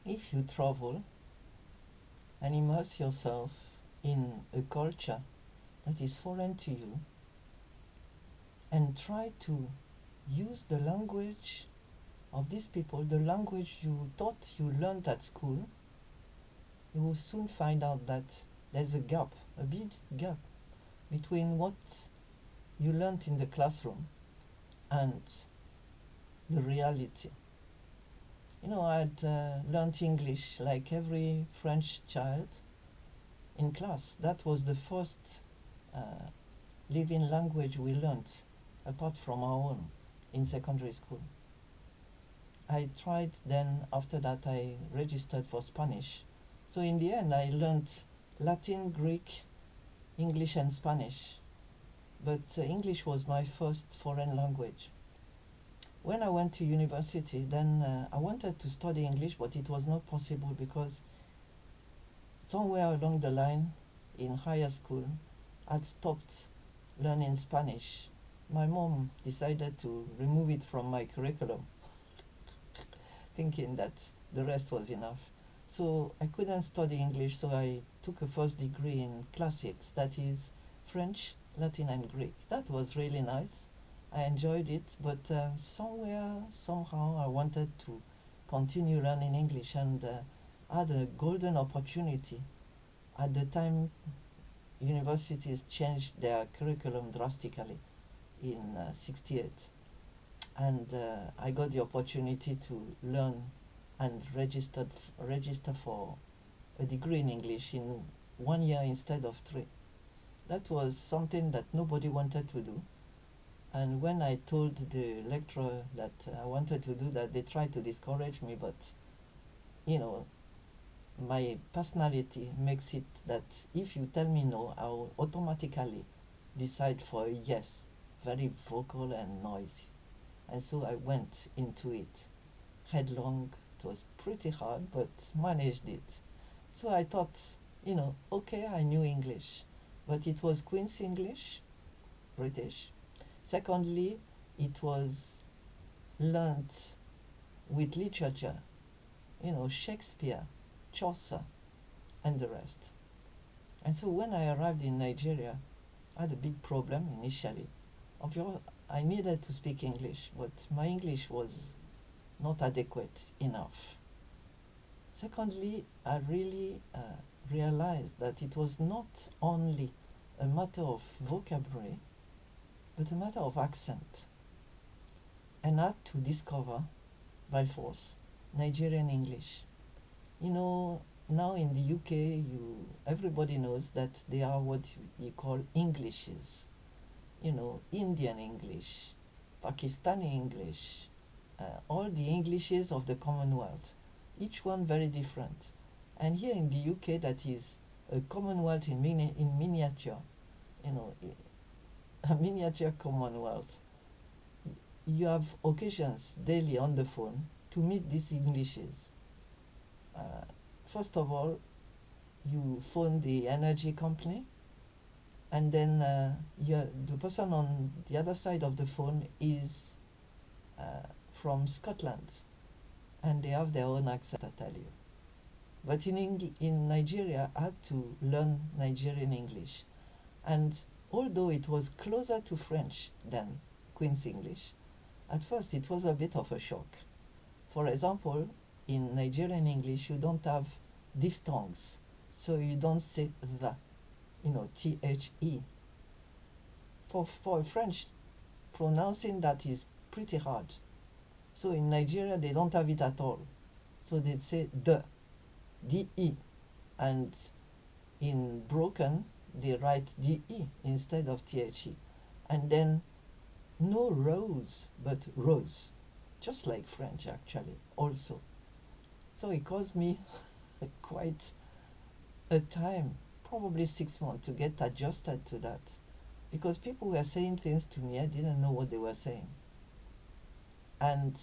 if you travel and immerse yourself in a culture that is foreign to you and try to use the language of these people, the language you thought you learned at school, you will soon find out that there's a gap, a big gap between what you learned in the classroom and the reality. I'd learned English like every French child in class. That was the first uh, living language we learned apart from our own in secondary school. I tried then, after that, I registered for Spanish. So in the end, I learned Latin, Greek, English, and Spanish. But English was my first foreign language. When I went to university, then I wanted to study English, but it was not possible because somewhere along the line in higher school, I'd stopped learning Spanish. My mom decided to remove it from my curriculum, thinking that the rest was enough. So I couldn't study English, so I took a first degree in classics, that is French, Latin, and Greek. That was really nice. I enjoyed it, but somehow, I wanted to continue learning English and had a golden opportunity. At the time, universities changed their curriculum drastically in '68, and I got the opportunity to learn and register for a degree in English in 1 year instead of 3. That was something that nobody wanted to do. And when I told the lecturer that I wanted to do that, they tried to discourage me, but you know, my personality makes it that if you tell me no, I'll automatically decide for a yes, very vocal and noisy. And so I went into it headlong. It was pretty hard, but managed it. So I thought, okay, I knew English, but it was Queen's English, British. Secondly, it was learnt with literature, Shakespeare, Chaucer, and the rest. And so when I arrived in Nigeria, I had a big problem initially. I needed to speak English, but my English was not adequate enough. Secondly, I really realized that it was not only a matter of vocabulary, but a matter of accent. And I had to discover, by force, Nigerian English. Now in the UK, everybody knows that they are what you call Englishes. Indian English, Pakistani English, all the Englishes of the Commonwealth, each one very different. And here in the UK, that is a Commonwealth in miniature, a miniature Commonwealth. You have occasions daily on the phone to meet these Englishes. First of all, you phone the energy company, and then the person on the other side of the phone is from Scotland, and they have their own accent, I tell you. But in Nigeria, I had to learn Nigerian English. And although it was closer to French than Queen's English, at first it was a bit of a shock. For example, in Nigerian English, you don't have diphthongs, so you don't say the, the. For French, pronouncing that is pretty hard. So in Nigeria, they don't have it at all. So they'd say the, de, and in broken, they write de instead of the. And then no rose, but rose, just like French actually, also. So it caused me quite a time, probably 6 months, to get adjusted to that. Because people were saying things to me, I didn't know what they were saying. And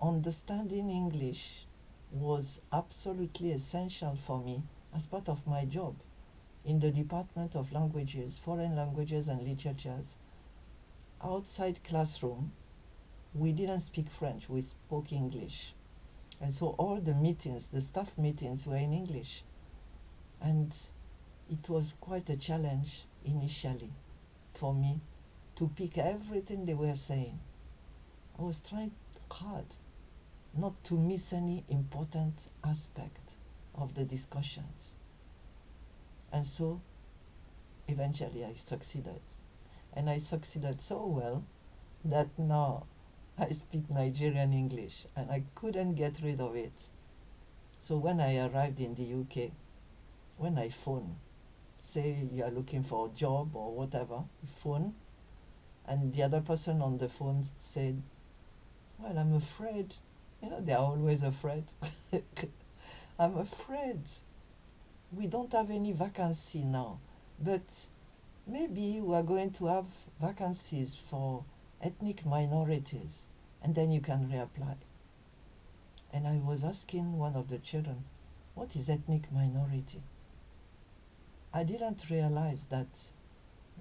understanding English was absolutely essential for me as part of my job in the Department of Languages, Foreign Languages and Literatures. Outside classroom, we didn't speak French, we spoke English. And so all the meetings, the staff meetings, were in English. And it was quite a challenge initially for me to pick everything they were saying. I was trying hard not to miss any important aspect of the discussions. And so eventually I succeeded. And I succeeded so well that now I speak Nigerian English and I couldn't get rid of it. So when I arrived in the UK, when I phone, say you are looking for a job or whatever, you phone, and the other person on the phone said, well, I'm afraid, they're always afraid. I'm afraid we don't have any vacancy now, but maybe we are going to have vacancies for ethnic minorities, and then you can reapply. And I was asking one of the children, what is ethnic minority? I didn't realize that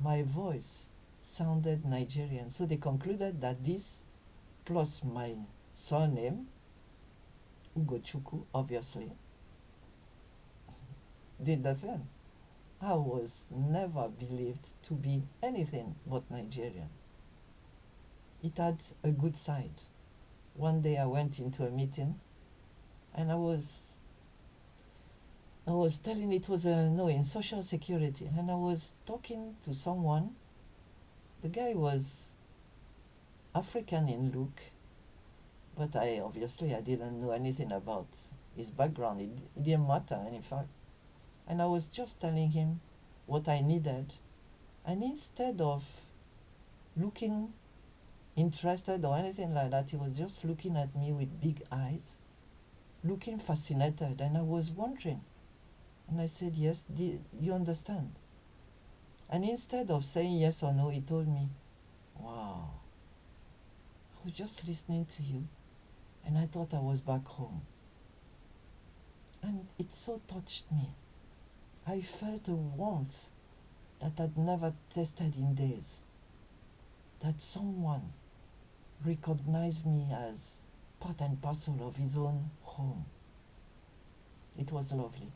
my voice sounded Nigerian, so they concluded that this plus my surname, Ugochukwu, obviously, did the thing. I was never believed to be anything but Nigerian. It had a good side. One day I went into a meeting and I was telling, it was in social security, and I was talking to someone. The guy was African in look, but I didn't know anything about his background. It didn't matter, in fact. And I was just telling him what I needed, and instead of looking interested or anything like that, he was just looking at me with big eyes, looking fascinated, and I was wondering. And I said, yes, you understand? And instead of saying yes or no, he told me, wow, I was just listening to you, and I thought I was back home. And it so touched me. I felt a warmth that I'd never tasted in days. That someone recognized me as part and parcel of his own home. It was lovely.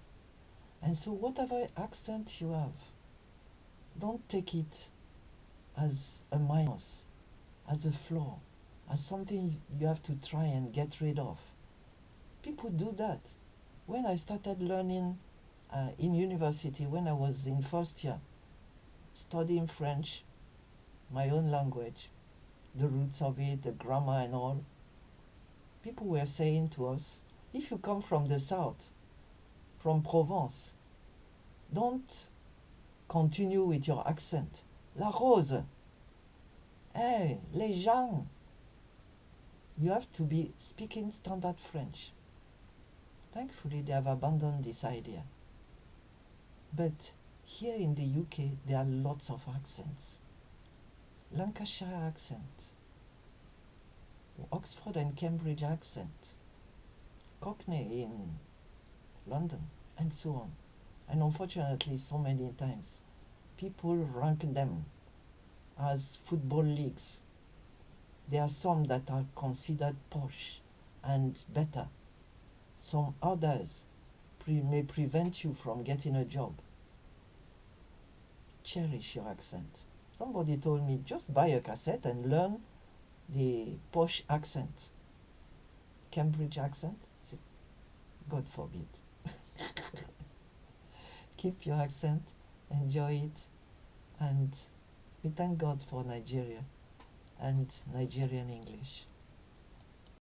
And so whatever accent you have, don't take it as a minus, as a flaw, as something you have to try and get rid of. People do that. When I started learning in university, when I was in first year, studying French, my own language, the roots of it, the grammar and all, people were saying to us, if you come from the south, from Provence, don't continue with your accent. La rose. Hey, les gens. You have to be speaking standard French. Thankfully, they have abandoned this idea. But here in the UK, there are lots of accents. Lancashire accent, Oxford and Cambridge accent, Cockney in London, and so on. And unfortunately, so many times, people rank them as football leagues. There are some that are considered posh and better. Some others may prevent you from getting a job. Cherish your accent. Somebody told me, just buy a cassette and learn the posh accent. Cambridge accent? God forbid. Keep your accent, enjoy it, and we thank God for Nigeria and Nigerian English.